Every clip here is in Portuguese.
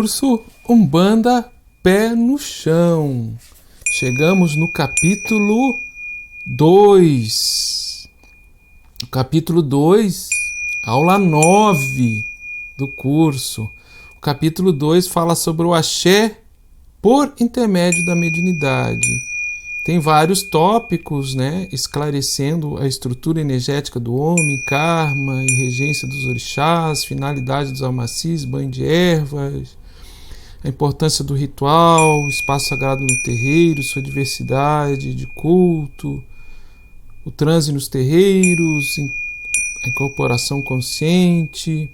curso Umbanda Pé no Chão. Chegamos no capítulo 2. Capítulo 2, aula 9 do curso. O capítulo 2 fala sobre o axé por intermédio da mediunidade. Tem vários tópicos, esclarecendo a estrutura energética do homem, karma e regência dos orixás, finalidade dos amacis, banho de ervas, a importância do ritual, espaço sagrado no terreiro, sua diversidade de culto, o transe nos terreiros, a incorporação consciente.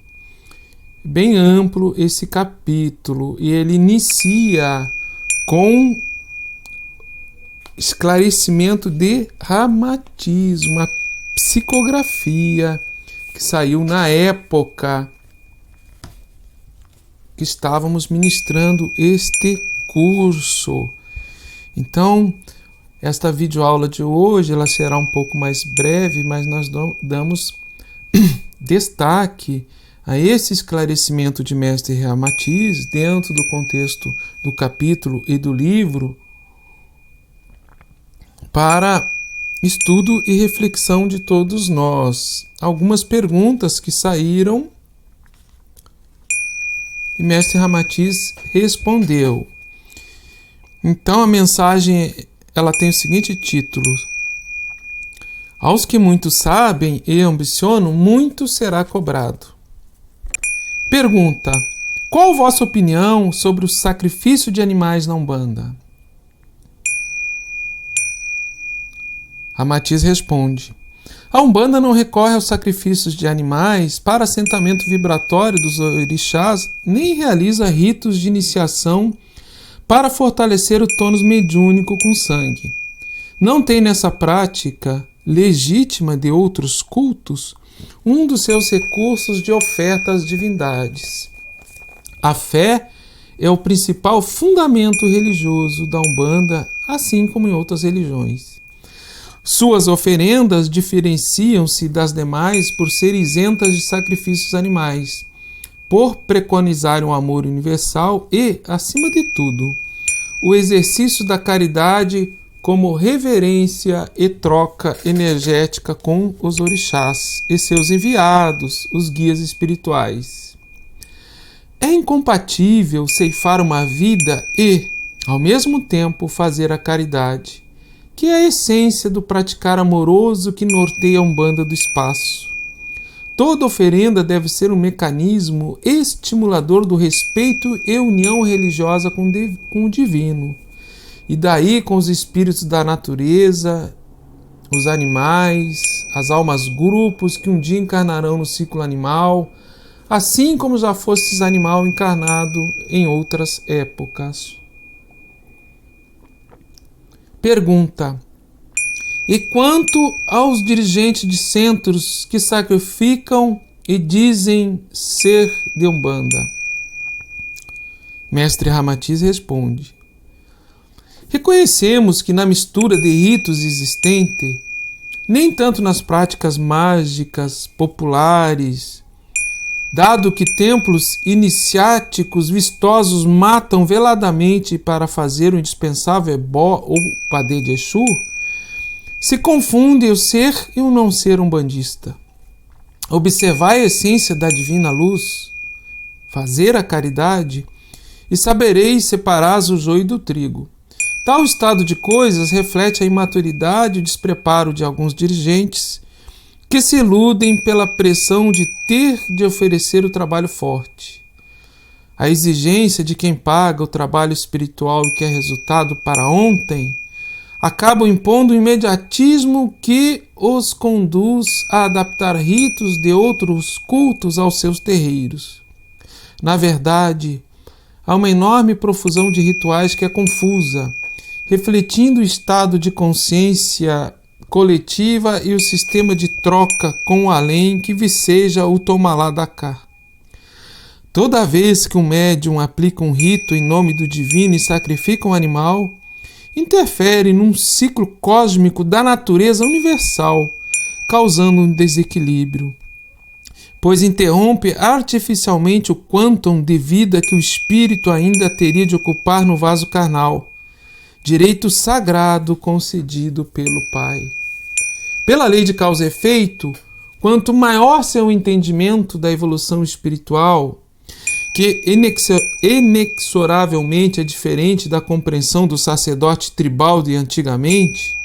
Bem amplo esse capítulo, e ele inicia com esclarecimento de Ramatiz, uma psicografia que saiu na época que estávamos ministrando este curso. Então, esta videoaula de hoje ela será um pouco mais breve, mas nós damos destaque a esse esclarecimento de Mestre Ramatiz dentro do contexto do capítulo e do livro, para estudo e reflexão de todos nós. Algumas perguntas que saíram e Mestre Ramatiz respondeu. Então a mensagem ela tem o seguinte título: aos que muito sabem e ambicionam, muito será cobrado. Pergunta: qual a vossa opinião sobre o sacrifício de animais na Umbanda? Ramatiz responde: a Umbanda não recorre aos sacrifícios de animais para assentamento vibratório dos orixás, nem realiza ritos de iniciação para fortalecer o tônus mediúnico com sangue. Não tem nessa prática legítima de outros cultos um dos seus recursos de oferta às divindades. A fé é o principal fundamento religioso da Umbanda, assim como em outras religiões. Suas oferendas diferenciam-se das demais por serem isentas de sacrifícios animais, por preconizarem o amor universal e, acima de tudo, o exercício da caridade como reverência e troca energética com os orixás e seus enviados, os guias espirituais. É incompatível ceifar uma vida e, ao mesmo tempo, fazer a caridade, que é a essência do praticar amoroso que norteia a Umbanda do espaço. Toda oferenda deve ser um mecanismo estimulador do respeito e união religiosa com o divino, e daí com os espíritos da natureza, os animais, as almas grupos que um dia encarnarão no ciclo animal, assim como já fostes animal encarnado em outras épocas. Pergunta: e quanto aos dirigentes de centros que sacrificam e dizem ser de Umbanda? Mestre Ramatiz responde: reconhecemos que na mistura de ritos existente, nem tanto nas práticas mágicas populares, dado que templos iniciáticos vistosos matam veladamente para fazer o indispensável ebó ou padê de Exu, se confunde o ser e o não ser umbandista. Observai a essência da divina luz, fazer a caridade, e sabereis separar o joio do trigo. Tal estado de coisas reflete a imaturidade e o despreparo de alguns dirigentes que se iludem pela pressão de ter de oferecer o trabalho forte. A exigência de quem paga o trabalho espiritual e quer resultado para ontem acabam impondo um imediatismo que os conduz a adaptar ritos de outros cultos aos seus terreiros. Na verdade, há uma enorme profusão de rituais que é confusa, refletindo o estado de consciência coletiva e o sistema de troca com o além que viceja o tomar lá da cá. Toda vez que um médium aplica um rito em nome do divino e sacrifica um animal, interfere num ciclo cósmico da natureza universal, causando um desequilíbrio. pois interrompe artificialmente o quantum de vida que o espírito ainda teria de ocupar no vaso carnal, direito sagrado concedido pelo Pai. Pela lei de causa e efeito, quanto maior seu entendimento da evolução espiritual, que inexoravelmente é diferente da compreensão do sacerdote tribal de antigamente,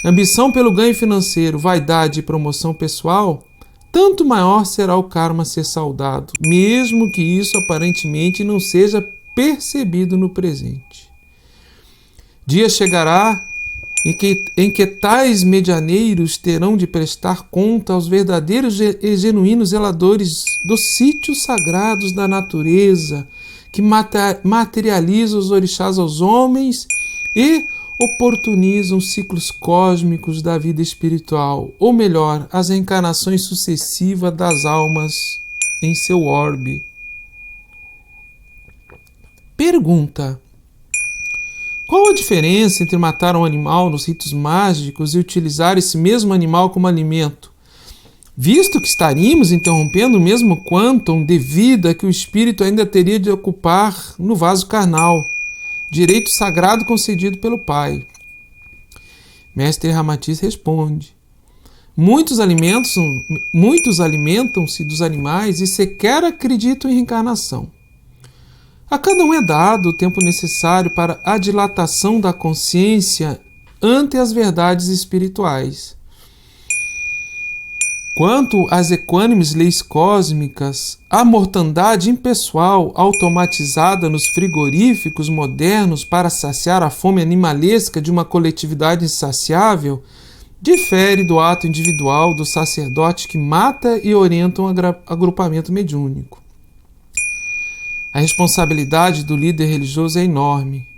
ambição pelo ganho financeiro, vaidade e promoção pessoal, tanto maior será o karma a ser saudado, mesmo que isso aparentemente não seja percebido no presente. Dia chegará em que tais medianeiros terão de prestar conta aos verdadeiros e genuínos zeladores dos sítios sagrados da natureza, que materializam os orixás aos homens e oportunizam ciclos cósmicos da vida espiritual, ou melhor, as reencarnações sucessivas das almas em seu orbe. Pergunta: qual a diferença entre matar um animal nos ritos mágicos e utilizar esse mesmo animal como alimento, visto que estaríamos interrompendo o mesmo quantum de vida que o espírito ainda teria de ocupar no vaso carnal, direito sagrado concedido pelo Pai? Mestre Ramatiz responde: muitos alimentam-se dos animais e sequer acreditam em reencarnação. A cada um é dado o tempo necessário para a dilatação da consciência ante as verdades espirituais. Quanto às equânimes leis cósmicas, a mortandade impessoal automatizada nos frigoríficos modernos para saciar a fome animalesca de uma coletividade insaciável difere do ato individual do sacerdote que mata e orienta um agrupamento mediúnico. A responsabilidade do líder religioso é enorme.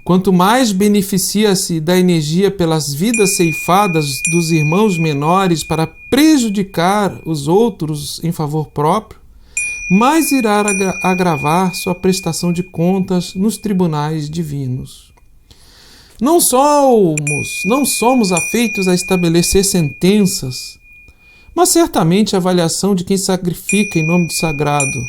Quanto mais beneficia-se da energia pelas vidas ceifadas dos irmãos menores para prejudicar os outros em favor próprio, mais irá agravar sua prestação de contas nos tribunais divinos. Não somos afeitos a estabelecer sentenças, mas certamente a avaliação de quem sacrifica em nome do sagrado,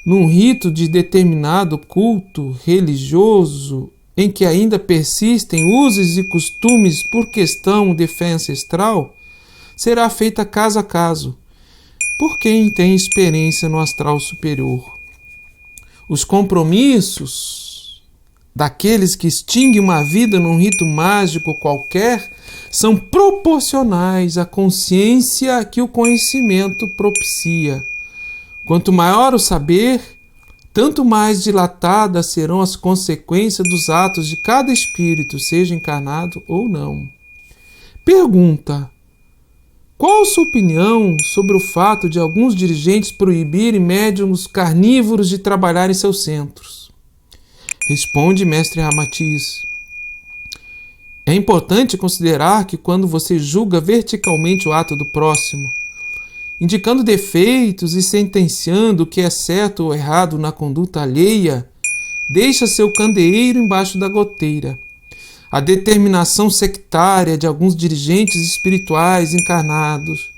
num rito de determinado culto religioso em que ainda persistem usos e costumes por questão de fé ancestral, será feita caso a caso, por quem tem experiência no astral superior. Os compromissos daqueles que extinguem uma vida num rito mágico qualquer são proporcionais à consciência que o conhecimento propicia. Quanto maior o saber, tanto mais dilatadas serão as consequências dos atos de cada espírito, seja encarnado ou não. Pergunta: qual sua opinião sobre o fato de alguns dirigentes proibirem médiuns carnívoros de trabalhar em seus centros? Responde Mestre Ramatiz: é importante considerar que quando você julga verticalmente o ato do próximo, indicando defeitos e sentenciando o que é certo ou errado na conduta alheia, deixa seu candeeiro embaixo da goteira. A determinação sectária de alguns dirigentes espirituais encarnados,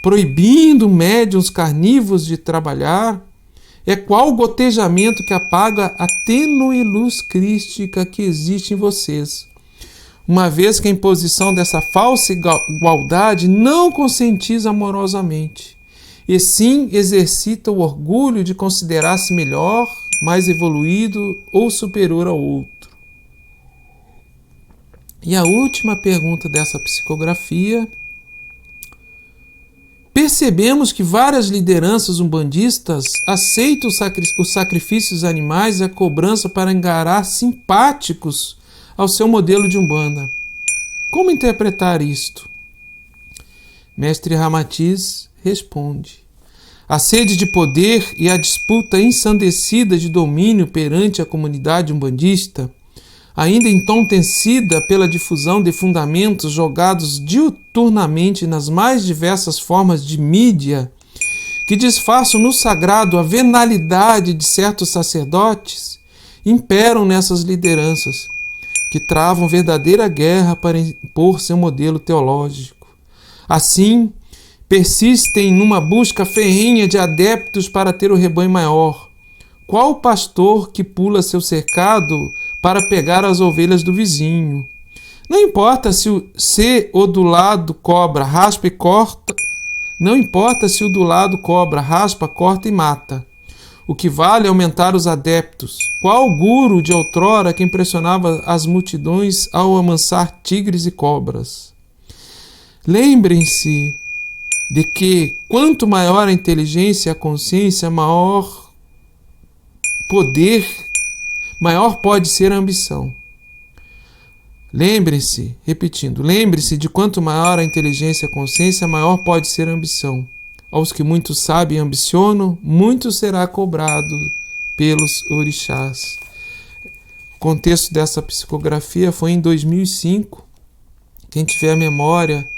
proibindo médiuns carnívoros de trabalhar, é qual gotejamento que apaga a tênue luz crística que existe em vocês, uma vez que a imposição dessa falsa igualdade não conscientiza amorosamente, e sim exercita o orgulho de considerar-se melhor, mais evoluído ou superior ao outro. E a última pergunta dessa psicografia: percebemos que várias lideranças umbandistas aceitam os sacrifícios animais e a cobrança para enganar simpáticos ao seu modelo de Umbanda. Como interpretar isto? Mestre Ramatiz responde: a sede de poder e a disputa ensandecida de domínio perante a comunidade umbandista, ainda entontecida pela difusão de fundamentos jogados diuturnamente nas mais diversas formas de mídia, que disfarçam no sagrado a venalidade de certos sacerdotes, imperam nessas lideranças, que travam verdadeira guerra para impor seu modelo teológico. Assim, persistem numa busca ferrenha de adeptos para ter o rebanho maior. Qual pastor que pula seu cercado para pegar as ovelhas do vizinho? Não importa se o do lado cobra, raspa e corta. Não importa se o do lado cobra, raspa, corta e mata. O que vale é aumentar os adeptos. Qual guru de outrora que impressionava as multidões ao amansar tigres e cobras? Lembrem-se de que quanto maior a inteligência e a consciência, maior poder, maior pode ser a ambição. Lembre-se, repetindo, lembre-se de quanto maior a inteligência e a consciência, maior pode ser a ambição. Aos que muito sabem e ambicionam, muito será cobrado pelos orixás. O contexto dessa psicografia foi em 2005. Quem tiver a memória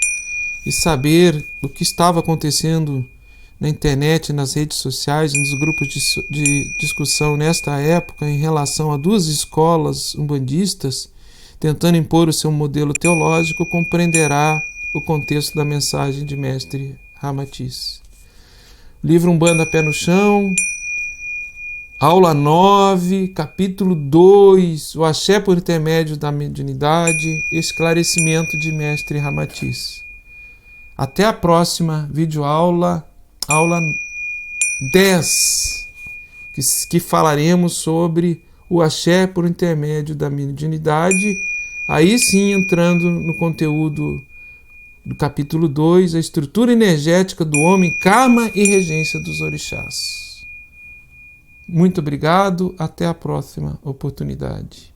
e saber o que estava acontecendo na internet, nas redes sociais, nos grupos de discussão nesta época em relação a duas escolas umbandistas tentando impor o seu modelo teológico, compreenderá o contexto da mensagem de Mestre Ramatiz. Livro Umbanda Pé no Chão, aula 9, capítulo 2, o axé por intermédio da mediunidade, esclarecimento de Mestre Ramatiz. Até a próxima videoaula, aula 10, que falaremos sobre o axé por intermédio da mediunidade, aí sim entrando no conteúdo do capítulo 2, a estrutura energética do homem, karma e regência dos orixás. Muito obrigado, até a próxima oportunidade.